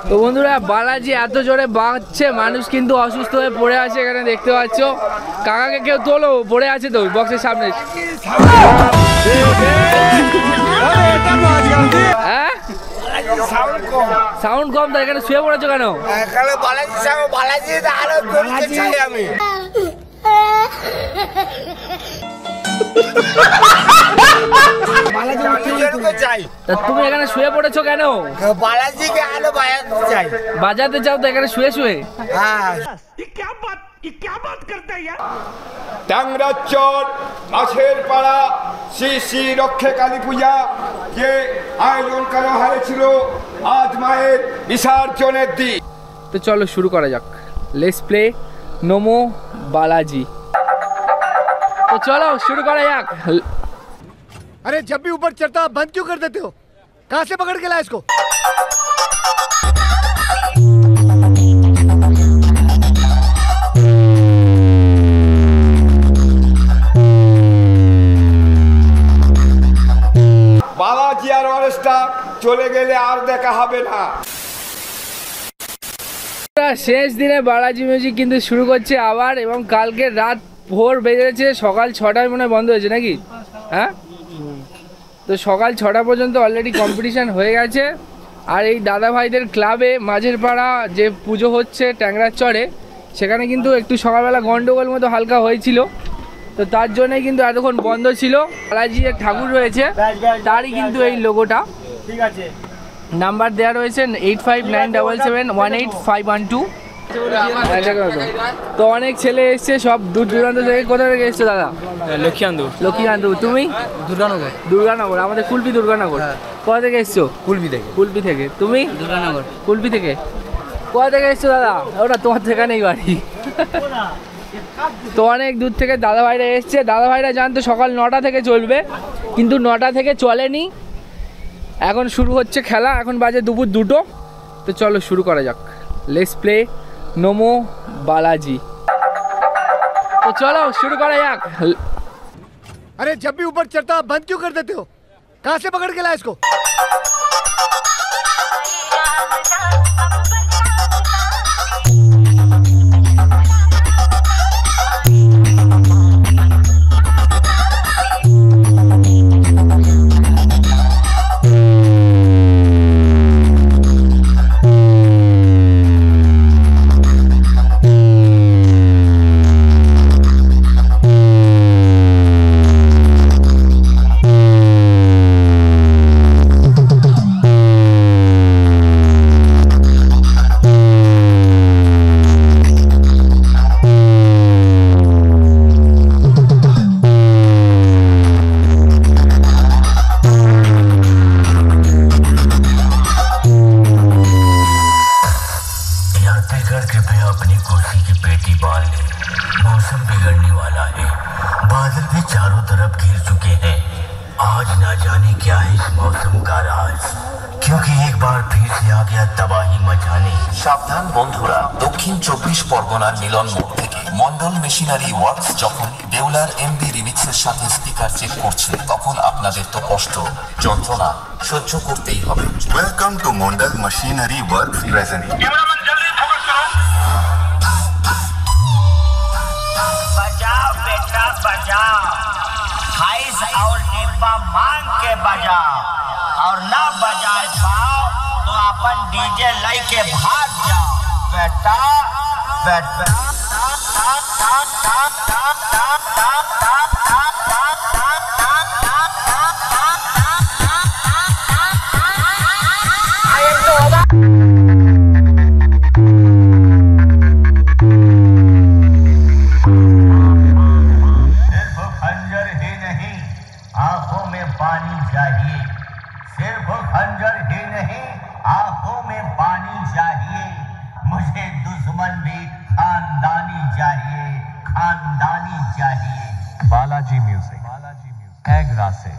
তো বন্ধুরা বালাজি এত জোরে বাজছে, মানুষ কিন্তু অসুস্থ হয়ে পড়ে আছে এখানে দেখতে পাচ্ছ। কাকাকে কেউ তোলো, পড়ে আছে তো বক্সের সামনে। হ্যাঁ সাউন্ড কম তো, এখানে শুয়ে পড়েছো কেন? তুমি এখানে শুয়ে পড়েছো কেন? বালাজিকে আলো বাজাতে চাই। বাজাতে চাও তো এখানে শুয়ে শুয়ে? টাংরাচর মাছের পাড়া শ্রী শ্রী রক্ষে কালী পূজা যে আয়োজন করা হয়েছিল আজ মায়ের বিসর্জনের দিন। তো চলো শুরু করা যাক। লেটস প্লে নমো বালাজি। तो चलो शुरू करो यार। अरे जब भी ऊपर चढ़ता बंद क्यों कर देते हो? कहाँ से पकड़ के लाए इसको? বালাজি আর অরেস্টা চলে গেলে আর দেখা হবে না। শেষ দিনে বালাজি মিউজিক কিন্তু শুরু করছে আবার, এবং কালকে রাত ভোর বেজেছে, সকাল 6টায় মনে হয় বন্ধ হয়েছে নাকি? হ্যাঁ, তো সকাল 6টা পর্যন্ত অলরেডি কম্পিটিশান হয়ে গেছে। আর এই দাদা ভাইদের ক্লাবে মাঝের পাড়া যে পুজো হচ্ছে ট্যাংরার চরে, সেখানে কিন্তু একটু সকালবেলা গন্ডগোল মতো হালকা হয়েছিল, তো তার জন্যই কিন্তু এতক্ষণ বন্ধ ছিল। বালাজি এর ঠাকুর রয়েছে, তারই কিন্তু এই লোগোটা। ঠিক আছে, নাম্বার দেওয়া রয়েছে 8597718512। তো অনেক ছেলে এসছে, সব দূর দূরান্ত থেকে। কোথা থেকে এসছো দাদা? লক্ষ্মীকান্তপুর। তুমি? দুর্গানগর। আমাদের কুলপি দুর্গানগর। কোথা থেকে এসছো? কুলপি থেকে। তুমি? দুর্গানগর। কুলপি থেকে। কোথা থেকে এসছো দাদা? ওটা তোমার থেকে নেই বাড়ি। তো অনেক দূর থেকে দাদা ভাইরা এসছে। দাদা ভাইরা জানতো সকাল 9টা থেকে চলবে, কিন্তু 9টা থেকে চলেনি। এখন শুরু হচ্ছে খেলা, এখন বাজে দুপুর 2টো। তো চলো শুরু করা যাক। লেটস প্লে नमो बालाजी। तो चलो शुरू करो यार। अरे जब भी ऊपर चढ़ता बंद क्यों कर देते हो? कहाँ से पकड़ के लाए इसको? সাবধান বন্ধুরা, দক্ষিণ 24 পরগনার মিলন মোড় থেকে মন্ডল মেশিনারি ওয়ার্কস যখন বেউলার এমবি রিমিক্সের সাথে স্পিকার চেক করছে, তখন আপনাদের তো কষ্ট যন্ত্রণা সহ্য করতেই হবে। Welcome to Mondal machinery works present. बजाओ बेटा बजाओ, हाइस और डिब्बा मांग के बजाओ, और ना बजाए पाओ तो अपन डीजे लाई के भाग जाओ बेटा बेटा। बालाजी म्यूजिक एग्रा से।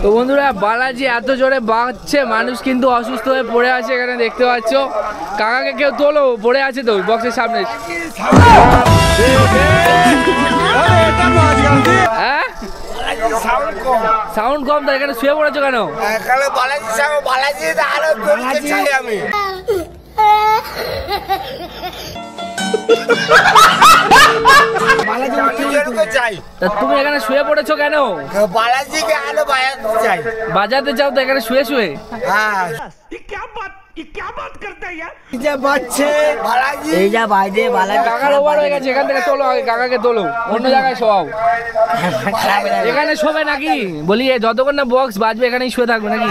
তো বন্ধুরা বালাজি এত জোরে বাজছে, মানুষ কিন্তু অসুস্থ হয়ে পড়ে আছে এখানে দেখতে পাচ্ছ। কাকাকে কেউ তোলো, পড়ে আছে তো বক্সের সামনে। হ্যাঁ সাউন্ড কম তো, এখানে শুয়ে পড়েছো কেন? তুমি এখানে শুয়ে পড়েছো কেন? बालाजी आलो चाই বাজাতে চাও তো এখানে শুয়ে শুয়ে? কাকার ওভার হয়ে গেছে, এখান থেকে তোলো, আগে কাকাকে তোলো, অন্য জায়গায় শোয়াও। এখানে শোবে নাকি? বলি যতক্ষণ না বক্স বাজবে এখানেই শুয়ে থাকবে নাকি?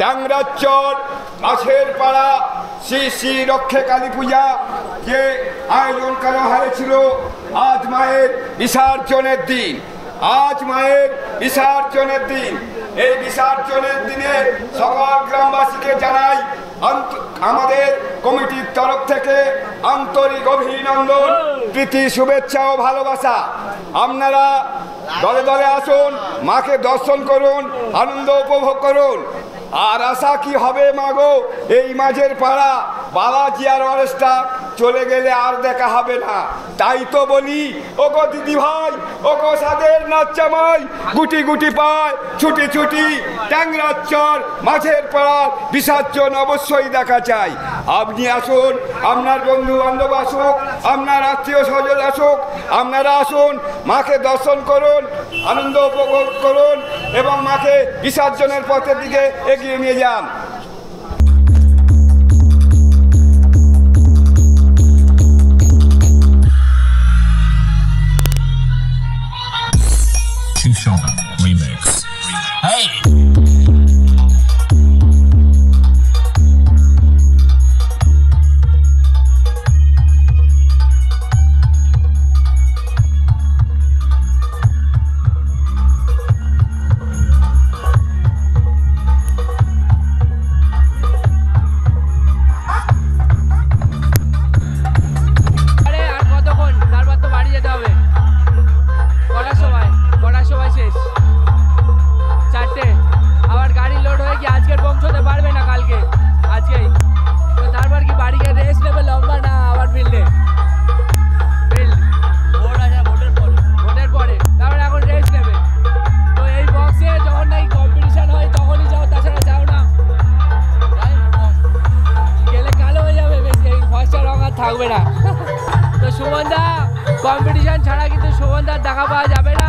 ট্যাংরাচর মাছের পাড়া শ্রী শ্রী রক্ষে কালী পূজা যে আয়োজন করা হয়েছিল আজ মায়ের বিসর্জনের দিন। আজ মায়ের বিসর্জনের দিন। এই বিসর্জনের দিনে সকল গ্রামবাসীকে জানাই আমাদের কমিটির তরফ থেকে আন্তরিক অভিনন্দন, প্রীতি, শুভেচ্ছা ও ভালোবাসা। আপনারা দলে দলে আসুন, মাকে দর্শন করুন, আনন্দ উপভোগ করুন। আর আশা কি হবে মাগো, এই মাঝের পাড়া বালাজি আর অরেস্টা চলে গেলে আর দেখা হবে না। তাই তো বলি ওগো দিদি ভাই, ওগো সাদের নাচ্চামাই, গুটি গুটি পায় ছুটি ছুটি ট্যাংরাচর মাঝের পাড়ার বিসর্জন অবশ্যই দেখা চাই। আপনি আসুন, আপনার বন্ধু বান্ধব আসুক, আপনার আত্মীয় স্বজন আসুক, আপনারা আসুন, মাকে দর্শন করুন, আনন্দ উপভোগ করুন এবং মাকে বিসর্জনের পথের দিকে এগিয়ে নিয়ে যান। Remix. Hey! থাকবে না। তো সুমন দা কম্পিটিশন ছাড়া কিন্তু সুমন দা দেখা পাওয়া যাবে না।